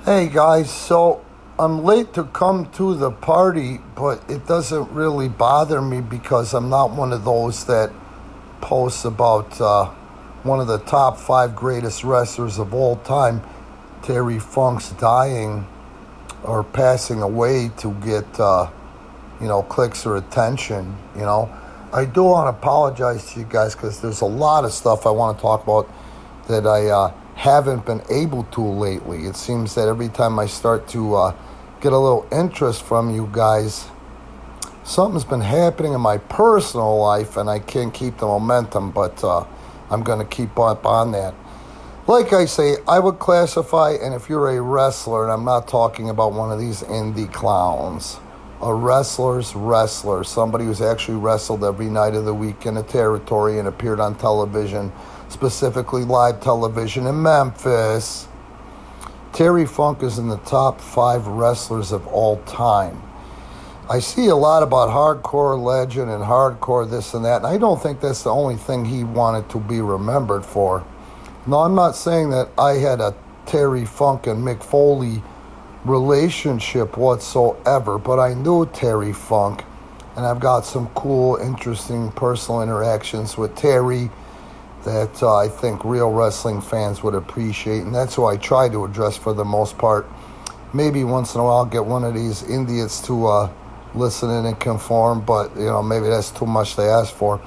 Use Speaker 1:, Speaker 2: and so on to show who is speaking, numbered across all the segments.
Speaker 1: Hey guys, so I'm late to come to the party, but it doesn't really bother me because I'm not one of those that posts about one of the top five greatest wrestlers of all time, Terry Funk's dying or passing away to get, clicks or attention. I do want to apologize to you guys because there's a lot of stuff I want to talk about that I haven't been able to lately. It seems that every time I start to get a little interest from you guys, something's been happening in my personal life and I can't keep the momentum, but I'm going to keep up on that. Like I say, I would classify, and if you're a wrestler, and I'm not talking about one of these indie clowns, a wrestler's wrestler, somebody who's actually wrestled every night of the week in a territory and appeared on television, specifically live television in Memphis. Terry Funk is in the top five wrestlers of all time. I see a lot about hardcore legend and hardcore this and that, and I don't think that's the only thing he wanted to be remembered for. No, I'm not saying that I had a Terry Funk and Mick Foley relationship whatsoever, but I knew Terry Funk, and I've got some cool, interesting personal interactions with Terry that I think real wrestling fans would appreciate, and that's who I try to address for the most part. Maybe once in a while I'll get one of these idiots to listen in and conform, but maybe that's too much to ask for.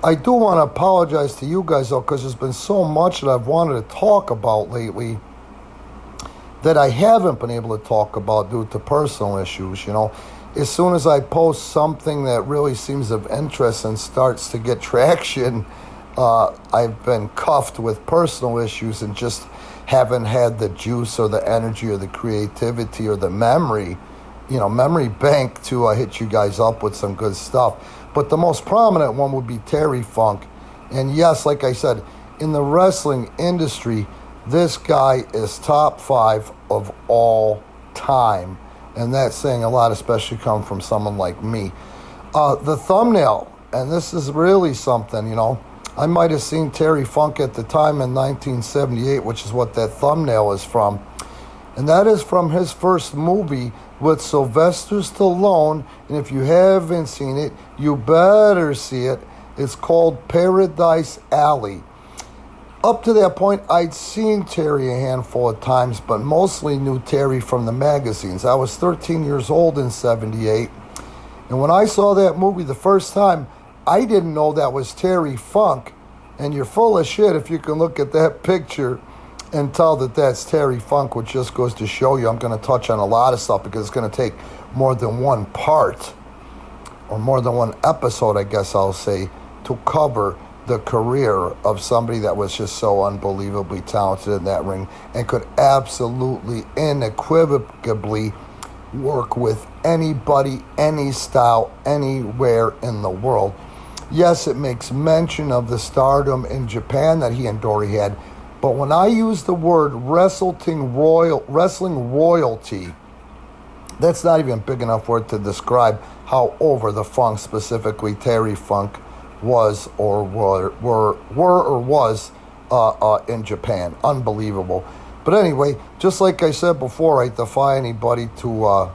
Speaker 1: I do want to apologize to you guys though, because there's been so much that I've wanted to talk about lately that I haven't been able to talk about due to personal issues. As soon as I post something that really seems of interest and starts to get traction, I've been cuffed with personal issues and just haven't had the juice or the energy or the creativity or the memory bank to hit you guys up with some good stuff. But the most prominent one would be Terry Funk. And yes, like I said, in the wrestling industry, this guy is top five of all time. And that's saying a lot, especially coming from someone like me. The thumbnail, and this is really something, I might have seen Terry Funk at the time in 1978, which is what that thumbnail is from. And that is from his first movie with Sylvester Stallone. And if you haven't seen it, you better see it. It's called Paradise Alley. Up to that point, I'd seen Terry a handful of times, but mostly knew Terry from the magazines. I was 13 years old in 78. And when I saw that movie the first time, I didn't know that was Terry Funk. And you're full of shit if you can look at that picture and tell that that's Terry Funk, which just goes to show you I'm going to touch on a lot of stuff because it's going to take more than one part or more than one episode, I guess I'll say, to cover the career of somebody that was just so unbelievably talented in that ring and could absolutely, unequivocally work with anybody, any style, anywhere in the world. Yes, it makes mention of the stardom in Japan that he and Dory had, but when I use the word wrestling royalty, that's not even a big enough word to describe how over the Funk, specifically Terry Funk, was or was in Japan. Unbelievable. But anyway, just like I said before, I defy anybody to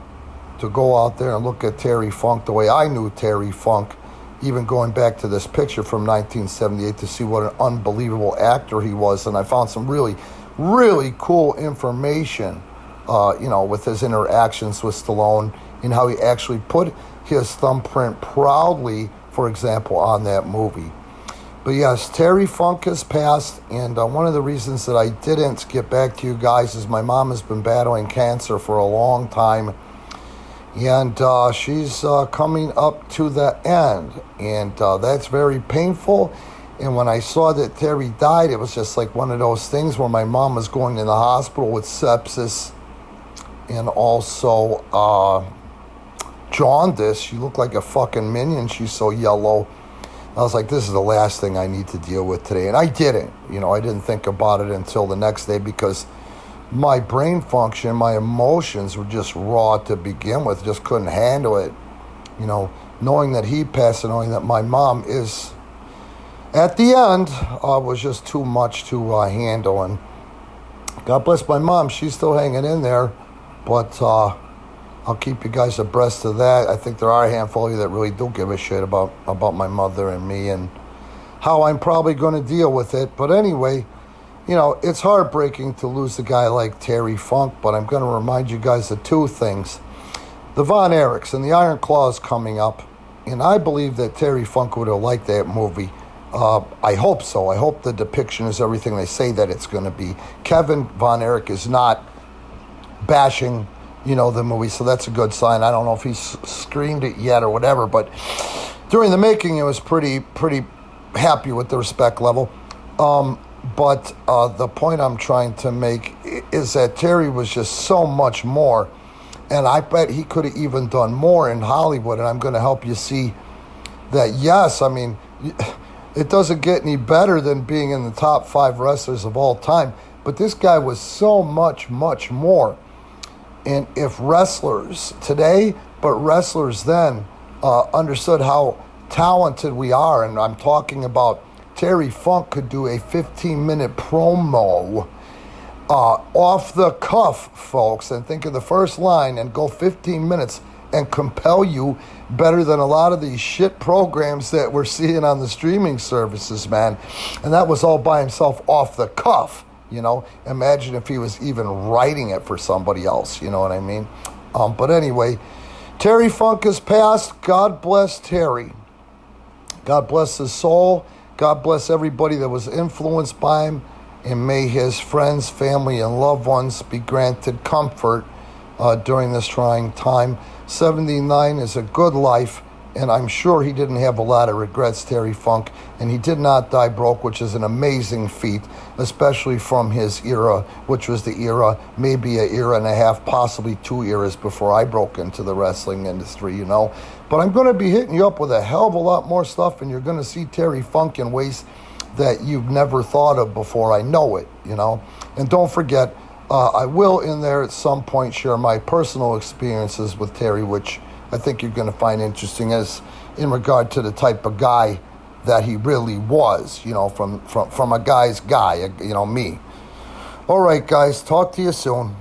Speaker 1: go out there and look at Terry Funk the way I knew Terry Funk, even going back to this picture from 1978 to see what an unbelievable actor he was. And I found some really, really cool information, with his interactions with Stallone and how he actually put his thumbprint proudly, for example, on that movie. But yes, Terry Funk has passed, and one of the reasons that I didn't get back to you guys is my mom has been battling cancer for a long time, and she's coming up to the end, and that's very painful. And when I saw that Terry died, it was just like one of those things where my mom was going to the hospital with sepsis and also jaundice. She looked like a fucking minion. She's so yellow. I was like, this is the last thing I need to deal with today. And I didn't. I didn't think about it until the next day because my brain function, my emotions were just raw to begin with. Just couldn't handle it. Knowing that he passed and knowing that my mom is at the end was just too much to handle. And God bless my mom. She's still hanging in there, but I'll keep you guys abreast of that. I think there are a handful of you that really do give a shit about my mother and me and how I'm probably going to deal with it. But anyway, it's heartbreaking to lose a guy like Terry Funk, but I'm going to remind you guys of two things. The Von Erichs and the Iron Claws coming up, and I believe that Terry Funk would have liked that movie. I hope so. I hope the depiction is everything they say that it's going to be. Kevin Von Erich is not bashing, the movie, so that's a good sign. I don't know if he's screened it yet or whatever, but during the making, it was pretty happy with the respect level. But the point I'm trying to make is that Terry was just so much more, and I bet he could have even done more in Hollywood, and I'm going to help you see that, yes, I mean, it doesn't get any better than being in the top 5 wrestlers of all time, but this guy was so much more. And if wrestlers today, but wrestlers then, understood how talented we are, and I'm talking about Terry Funk could do a 15-minute promo off the cuff, folks, and think of the first line and go 15 minutes and compel you better than a lot of these shit programs that we're seeing on the streaming services, man. And that was all by himself off the cuff. Imagine if he was even writing it for somebody else, you know what I mean? But anyway, Terry Funk has passed. God bless Terry. God bless his soul. God bless everybody that was influenced by him. And may his friends, family, and loved ones be granted comfort during this trying time. 79 is a good life, and I'm sure he didn't have a lot of regrets, Terry Funk, and he did not die broke, which is an amazing feat, especially from his era, which was the era, maybe an era and a half, possibly 2 eras before I broke into the wrestling industry, But I'm going to be hitting you up with a hell of a lot more stuff, and you're going to see Terry Funk in ways that you've never thought of before. I know it, And don't forget, I will in there at some point share my personal experiences with Terry, which I think you're going to find interesting as in regard to the type of guy that he really was, from a guy's guy, me. All right, guys, talk to you soon.